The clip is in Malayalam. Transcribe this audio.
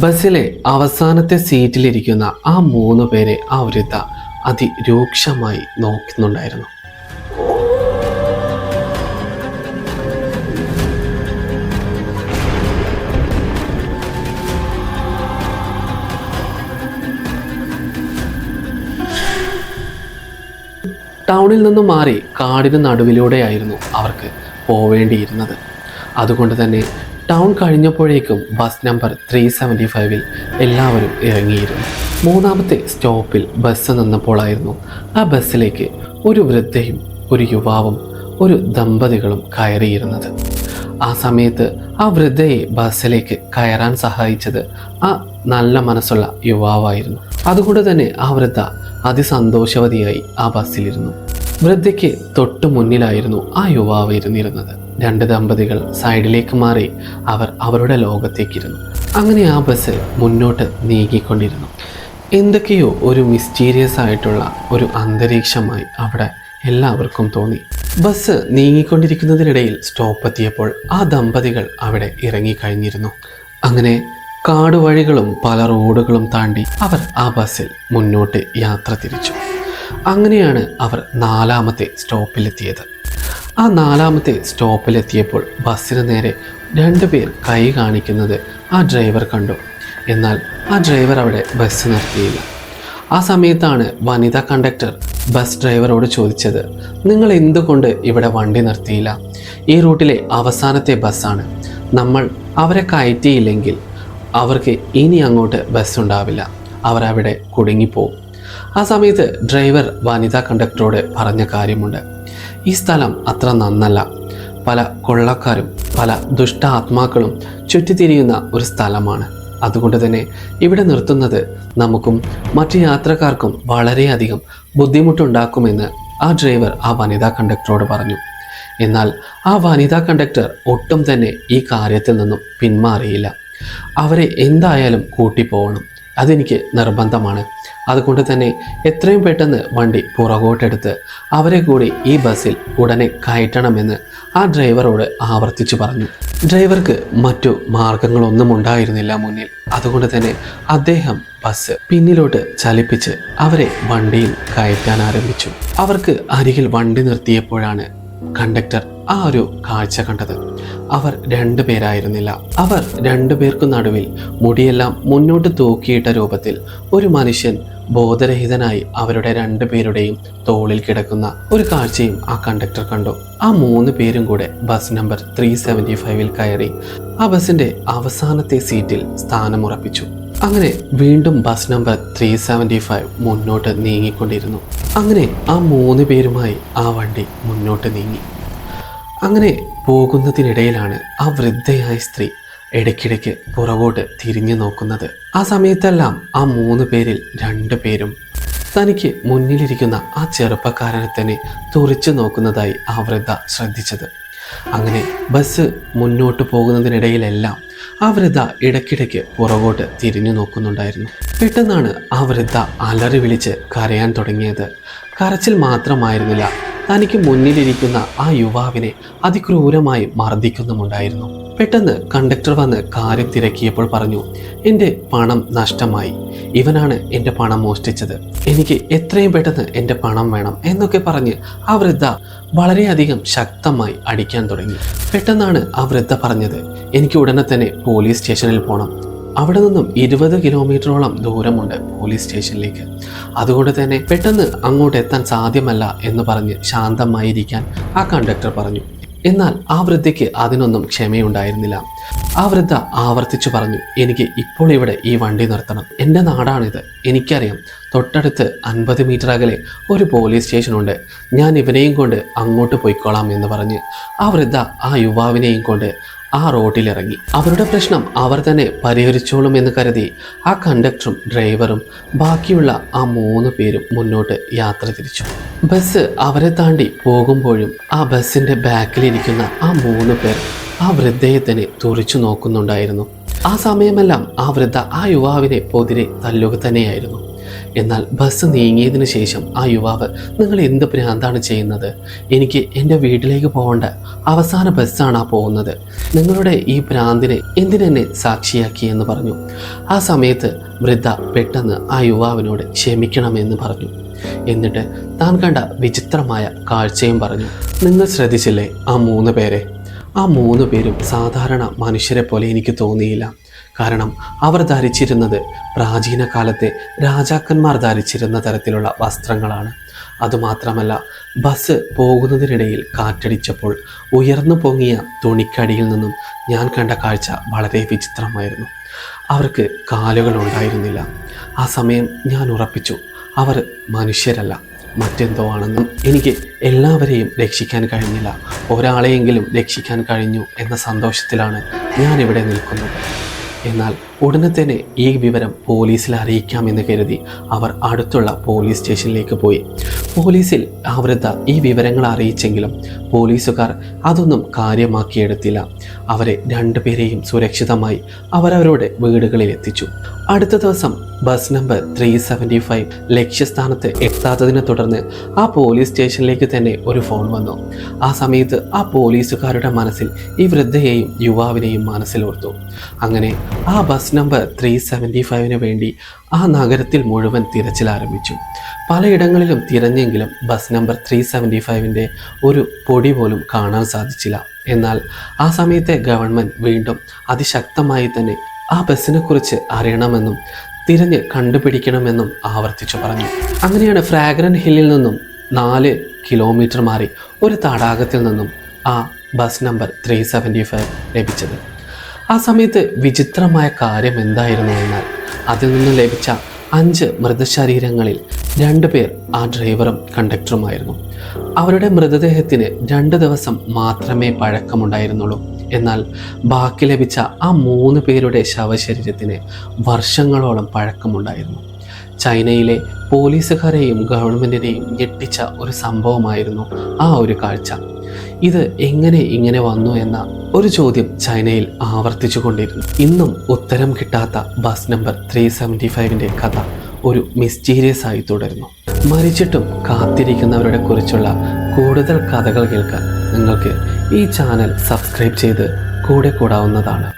ബസ്സിലെ അവസാനത്തെ സീറ്റിലിരിക്കുന്ന ആ 3 പേരെ ആ വൃദ്ധ അതിരൂക്ഷമായി നോക്കുന്നുണ്ടായിരുന്നു. ടൗണിൽ നിന്നും മാറി കാടിന് നടുവിലൂടെയായിരുന്നു അവർക്ക് പോവേണ്ടിയിരുന്നത്. അതുകൊണ്ട് തന്നെ ടൗൺ കഴിഞ്ഞപ്പോഴേക്കും ബസ് നമ്പർ 375 എല്ലാവരും ഇറങ്ങിയിരുന്നു. 3ാമത്തെ സ്റ്റോപ്പിൽ ബസ് നിന്നപ്പോഴായിരുന്നു ആ ബസ്സിലേക്ക് ഒരു വൃദ്ധയും ഒരു യുവാവും ഒരു ദമ്പതികളും കയറിയിരുന്നത്. ആ സമയത്ത് ആ വൃദ്ധയെ ബസ്സിലേക്ക് കയറാൻ സഹായിച്ചത് ആ നല്ല മനസ്സുള്ള യുവാവായിരുന്നു. അതുകൊണ്ട് തന്നെ ആ വൃദ്ധ അതിസന്തോഷവതിയായി ആ ബസ്സിലിരുന്നു. വൃദ്ധയ്ക്ക് തൊട്ടു മുന്നിലായിരുന്നു ആ യുവാവ് ഇരുന്നിരുന്നത്. 2 ദമ്പതികൾ സൈഡിലേക്ക് മാറി അവർ അവരുടെ ലോകത്തേക്കിരുന്നു. അങ്ങനെ ആ ബസ് മുന്നോട്ട് നീങ്ങിക്കൊണ്ടിരുന്നു. എന്തൊക്കെയോ ഒരു മിസ്റ്റീരിയസ് ആയിട്ടുള്ള ഒരു അന്തരീക്ഷമായി അവിടെ എല്ലാവർക്കും തോന്നി. ബസ് നീങ്ങിക്കൊണ്ടിരിക്കുന്നതിനിടയിൽ സ്റ്റോപ്പ് എത്തിയപ്പോൾ ആ ദമ്പതികൾ അവിടെ ഇറങ്ങിക്കഴിഞ്ഞിരുന്നു. അങ്ങനെ കാടുവഴികളും പല റോഡുകളും താണ്ടി അവർ ആ ബസ്സിൽ മുന്നോട്ട് യാത്ര തിരിച്ചു. അങ്ങനെയാണ് അവർ 4ാമത്തെ സ്റ്റോപ്പിലെത്തിയത്. ആ 4ാമത്തെ സ്റ്റോപ്പിലെത്തിയപ്പോൾ ബസ്സിന് നേരെ 2 പേർ കൈ കാണിക്കുന്നത് ആ ഡ്രൈവർ കണ്ടു. എന്നാൽ ആ ഡ്രൈവർ അവിടെ ബസ് നിർത്തിയില്ല. ആ സമയത്താണ് വനിതാ കണ്ടക്ടർ ബസ് ഡ്രൈവറോട് ചോദിച്ചത്, നിങ്ങൾ എന്തുകൊണ്ട് ഇവിടെ വണ്ടി നിർത്തിയില്ല? ഈ റൂട്ടിലെ അവസാനത്തെ ബസ്സാണ്. നമ്മൾ അവരെ കയറ്റിയില്ലെങ്കിൽ അവർക്ക് ഇനി അങ്ങോട്ട് ബസ് ഉണ്ടാവില്ല, അവരവിടെ കുടുങ്ങിപ്പോവും. ആ സമയത്ത് ഡ്രൈവർ വനിതാ കണ്ടക്ടറോട് പറഞ്ഞ കാര്യമുണ്ട്, ഈ സ്ഥലം അത്ര നന്നല്ല, പല കൊള്ളക്കാരും പല ദുഷ്ട ആത്മാക്കളും ചുറ്റിത്തിരിയുന്ന ഒരു സ്ഥലമാണ്. അതുകൊണ്ട് തന്നെ ഇവിടെ നിർത്തുന്നത് നമുക്കും മറ്റു യാത്രക്കാർക്കും വളരെയധികം ബുദ്ധിമുട്ടുണ്ടാക്കുമെന്ന് ആ ഡ്രൈവർ ആ വനിതാ കണ്ടക്ടറോട് പറഞ്ഞു. എന്നാൽ ആ വനിതാ കണ്ടക്ടർ ഒട്ടും തന്നെ ഈ കാര്യത്തിൽ നിന്നും പിന്മാറിയില്ല. അവരെ എന്തായാലും കൂട്ടിപ്പോകണം, അതെനിക്ക് നിർബന്ധമാണ്. അതുകൊണ്ട് തന്നെ എത്രയും പെട്ടെന്ന് വണ്ടി പുറകോട്ടെടുത്ത് അവരെ കൂടി ഈ ബസ്സിൽ ഉടനെ കയറ്റണമെന്ന് ആ ഡ്രൈവറോട് ആവർത്തിച്ചു പറഞ്ഞു. ഡ്രൈവർക്ക് മറ്റു മാർഗങ്ങളൊന്നും ഉണ്ടായിരുന്നില്ല മുന്നിൽ. അതുകൊണ്ട് തന്നെ അദ്ദേഹം ബസ് പിന്നിലോട്ട് ചലിപ്പിച്ച് അവരെ വണ്ടിയിൽ കയറ്റാൻ ആരംഭിച്ചു. അവർക്ക് അരികിൽ വണ്ടി നിർത്തിയപ്പോഴാണ് കണ്ടക്ടർ ആ ഒരു കാഴ്ച കണ്ടത്. അവർ 2 പേരായിരുന്നില്ല. അവർ 2 പേർക്കു നടുവിൽ മുടിയെല്ലാം മുന്നോട്ട് തൂക്കിയിട്ട രൂപത്തിൽ ഒരു മനുഷ്യൻ ബോധരഹിതനായി അവരുടെ 2 പേരുടെയും തോളിൽ കിടക്കുന്ന ഒരു കാഴ്ചയും ആ കണ്ടക്ടർ കണ്ടു. ആ 3 പേരും കൂടെ ബസ് നമ്പർ 375 കയറി ആ ബസിന്റെ അവസാനത്തെ സീറ്റിൽ സ്ഥാനമുറപ്പിച്ചു. അങ്ങനെ വീണ്ടും ബസ് നമ്പർ 375 മുന്നോട്ട് നീങ്ങിക്കൊണ്ടിരുന്നു. അങ്ങനെ ആ 3 പേരുമായി ആ വണ്ടി മുന്നോട്ട് നീങ്ങി. അങ്ങനെ പോകുന്നതിനിടയിലാണ് ആ വൃദ്ധയായ സ്ത്രീ ഇടയ്ക്കിടയ്ക്ക് പുറകോട്ട് തിരിഞ്ഞു നോക്കുന്നത്. ആ സമയത്തെല്ലാം ആ 3 പേരിൽ 2 പേരും തനിക്ക് മുന്നിലിരിക്കുന്ന ആ ചെറുപ്പക്കാരനെ തന്നെ തുറിച്ചു നോക്കുന്നതായി ആ വൃദ്ധ ശ്രദ്ധിച്ചത്. അങ്ങനെ ബസ് മുന്നോട്ട് പോകുന്നതിനിടയിലെല്ലാം ആ വൃദ്ധ ഇടയ്ക്കിടയ്ക്ക് പുറകോട്ട് തിരിഞ്ഞു നോക്കുന്നുണ്ടായിരുന്നു. പെട്ടെന്നാണ് ആ വൃദ്ധ അലറി വിളിച്ച് കരയാൻ തുടങ്ങിയത്. കരച്ചിൽ മാത്രമായിരുന്നില്ല, തനിക്ക് മുന്നിലിരിക്കുന്ന ആ യുവാവിനെ അതിക്രൂരമായി മർദ്ദിക്കുന്നുമുണ്ടായിരുന്നു. പെട്ടെന്ന് കണ്ടക്ടർ വന്ന് കാര്യം തിരക്കിയപ്പോൾ പറഞ്ഞു, എൻ്റെ പണം നഷ്ടമായി, ഇവനാണ് എൻ്റെ പണം മോഷ്ടിച്ചത്, എനിക്ക് എത്രയും പെട്ടെന്ന് എൻ്റെ പണം വേണം എന്നൊക്കെ പറഞ്ഞ് ആ വൃദ്ധ വളരെയധികം ശക്തമായി അടിക്കാൻ തുടങ്ങി. പെട്ടെന്നാണ് ആ വൃദ്ധ പറഞ്ഞത്, എനിക്ക് ഉടനെ തന്നെ പോലീസ് സ്റ്റേഷനിൽ പോകണം, അവിടെ നിന്നും 20 കിലോമീറ്ററോളം ദൂരമുണ്ട് പോലീസ് സ്റ്റേഷനിലേക്ക്, അതുകൊണ്ട് തന്നെ പെട്ടെന്ന് അങ്ങോട്ട് എത്താൻ സാധ്യമല്ല എന്ന് പറഞ്ഞ് ശാന്തമായിരിക്കാൻ ആ കണ്ടക്ടർ പറഞ്ഞു. എന്നാൽ ആ വൃദ്ധയ്ക്ക് അതിനൊന്നും ക്ഷമയുണ്ടായിരുന്നില്ല. ആ വൃദ്ധ ആവർത്തിച്ചു പറഞ്ഞു, എനിക്ക് ഇപ്പോൾ ഇവിടെ ഈ വണ്ടി നിർത്തണം, എൻ്റെ നാടാണിത്, എനിക്കറിയാം, തൊട്ടടുത്ത് 50 മീറ്റർ അകലെ ഒരു പോലീസ് സ്റ്റേഷനുണ്ട്, ഞാൻ ഇവനെയും കൊണ്ട് അങ്ങോട്ട് പോയിക്കോളാം എന്ന് പറഞ്ഞ് ആ വൃദ്ധ ആ യുവാവിനെയും കൊണ്ട് ആ റോഡിലിറങ്ങി. അവരുടെ പ്രശ്നം അവർ തന്നെ പരിഹരിച്ചോളും എന്ന് കരുതി ആ കണ്ടക്ടറും ഡ്രൈവറും ബാക്കിയുള്ള ആ 3 പേരും മുന്നോട്ട് യാത്ര തിരിച്ചു. ബസ് അവരെ താണ്ടി പോകുമ്പോഴും ആ ബസ്സിന്റെ ബാക്കിലിരിക്കുന്ന ആ 3 പേർ ആ വൃദ്ധയെ തന്നെ തുറിച്ചു നോക്കുന്നുണ്ടായിരുന്നു. ആ സമയമെല്ലാം ആ വൃദ്ധ ആ യുവാവിനെ പൊതിരെ തല്ലുക തന്നെയായിരുന്നു. എന്നാൽ ബസ് നീങ്ങിയതിനു ശേഷം ആ യുവാവ്, നിങ്ങൾ എന്ത് ഭ്രാന്താണ് ചെയ്യുന്നത്? എനിക്ക് എൻ്റെ വീട്ടിലേക്ക് പോകേണ്ട അവസാന ബസ്സാണ് ആ പോകുന്നത്. നിങ്ങളുടെ ഈ ഭ്രാന്തിനെ എന്തിനെന്നെ സാക്ഷിയാക്കി എന്ന് പറഞ്ഞു. ആ സമയത്ത് വൃദ്ധ പെട്ടെന്ന് ആ യുവാവിനോട് ക്ഷമിക്കണമെന്ന് പറഞ്ഞു. എന്നിട്ട് താൻ കണ്ട വിചിത്രമായ കാഴ്ചയും പറഞ്ഞു. നിങ്ങൾ ശ്രദ്ധിച്ചില്ലേ ആ 3 പേരെ? ആ 3 പേരും സാധാരണ മനുഷ്യരെ പോലെ എനിക്ക് തോന്നിയില്ല. കാരണം അവർ ധരിച്ചിരുന്നത് പ്രാചീന കാലത്തെ രാജാക്കന്മാർ ധരിച്ചിരുന്ന തരത്തിലുള്ള വസ്ത്രങ്ങളാണ്. അതുമാത്രമല്ല, ബസ് പോകുന്നതിനിടയിൽ കാറ്റടിച്ചപ്പോൾ ഉയർന്നു പൊങ്ങിയ തുണിക്കടിയിൽ നിന്നും ഞാൻ കണ്ട കാഴ്ച വളരെ വിചിത്രമായിരുന്നു. അവർക്ക് കാലുകൾ ഉണ്ടായിരുന്നില്ല. ആ സമയം ഞാൻ ഉറപ്പിച്ചു, അവർ മനുഷ്യരല്ല, മറ്റെന്തോ ആണെന്നും. എനിക്ക് എല്ലാവരെയും രക്ഷിക്കാൻ കഴിഞ്ഞില്ല, ഒരാളെയെങ്കിലും രക്ഷിക്കാൻ കഴിഞ്ഞു എന്ന സന്തോഷത്തിലാണ് ഞാനിവിടെ നിൽക്കുന്നത്. എന്നാൽ ഉടനെ തന്നെ ഈ വിവരം പോലീസിൽ അറിയിക്കാമെന്ന് കരുതി അവർ അടുത്തുള്ള പോലീസ് സ്റ്റേഷനിലേക്ക് പോയി. പോലീസിൽ ആ വൃദ്ധ ഈ വിവരങ്ങൾ അറിയിച്ചെങ്കിലും പോലീസുകാർ അതൊന്നും കാര്യമാക്കിയെടുത്തില്ല. അവരെ 2 പേരെയും സുരക്ഷിതമായി അവരവരുടെ വീടുകളിൽ എത്തിച്ചു. അടുത്ത ദിവസം ബസ് നമ്പർ 375 ലക്ഷ്യസ്ഥാനത്ത് എത്താത്തതിനെ തുടർന്ന് ആ പോലീസ് സ്റ്റേഷനിലേക്ക് തന്നെ ഒരു ഫോൺ വന്നു. ആ സമയത്ത് ആ പോലീസുകാരുടെ മനസ്സിൽ ഈ വൃദ്ധയെയും യുവാവിനെയും മനസ്സിലോർത്തു. അങ്ങനെ ആ ബസ് നമ്പർ 375 വേണ്ടി ആ നഗരത്തിൽ മുഴുവൻ തിരച്ചിൽ ആരംഭിച്ചു. പലയിടങ്ങളിലും തിരഞ്ഞെങ്കിലും ബസ് നമ്പർ 375 ഒരു പൊടി പോലും കാണാൻ സാധിച്ചില്ല. എന്നാൽ ആ സമയത്തെ ഗവൺമെൻറ് വീണ്ടും അതിശക്തമായി തന്നെ ആ ബസ്സിനെ കുറിച്ച് അറിയണമെന്നും തിരഞ്ഞ് കണ്ടുപിടിക്കണമെന്നും ആവർത്തിച്ചു പറഞ്ഞു. അങ്ങനെയാണ് ഫ്രാഗ്രൻ ഹില്ലിൽ നിന്നും 4 കിലോമീറ്റർ മാറി ഒരു തടാകത്തിൽ നിന്നും ആ ബസ് നമ്പർ 375 ലഭിച്ചത്. ആ സമയത്ത് വിചിത്രമായ കാര്യം എന്തായിരുന്നു എന്നാൽ, അതിൽ നിന്ന് ലഭിച്ച 5 മൃതശരീരങ്ങളിൽ 2 പേർ ആ ഡ്രൈവറും കണ്ടക്ടറുമായിരുന്നു. അവരുടെ മൃതദേഹത്തിന് 2 ദിവസം മാത്രമേ പഴക്കമുണ്ടായിരുന്നുള്ളൂ. എന്നാൽ ബാക്കി ലഭിച്ച ആ 3 പേരുടെ ശവശരീരത്തിന് വർഷങ്ങളോളം പഴക്കമുണ്ടായിരുന്നു. ചൈനയിലെ പോലീസുകാരെയും ഗവൺമെൻറ്റിനെയും ഞെട്ടിച്ച ഒരു സംഭവമായിരുന്നു ആ ഒരു കാഴ്ച. ഇത് എങ്ങനെ ഇങ്ങനെ വന്നു എന്ന ഒരു ചോദ്യം ചൈനയിൽ ആവർത്തിച്ചു കൊണ്ടിരുന്നു. ഇന്നും ഉത്തരം കിട്ടാത്ത ബസ് നമ്പർ 375 കഥ ഒരു മിസ്റ്റീരിയസ് ആയി തുടരുന്നു. മരിച്ചിട്ടും കാത്തിരിക്കുന്നവരുടെ കുറിച്ചുള്ള കൂടുതൽ കഥകൾ കേൾക്കാൻ നിങ്ങൾക്ക് ഈ ചാനൽ സബ്സ്ക്രൈബ് ചെയ്ത് കൂടെ കൂടാവുന്നതാണ്.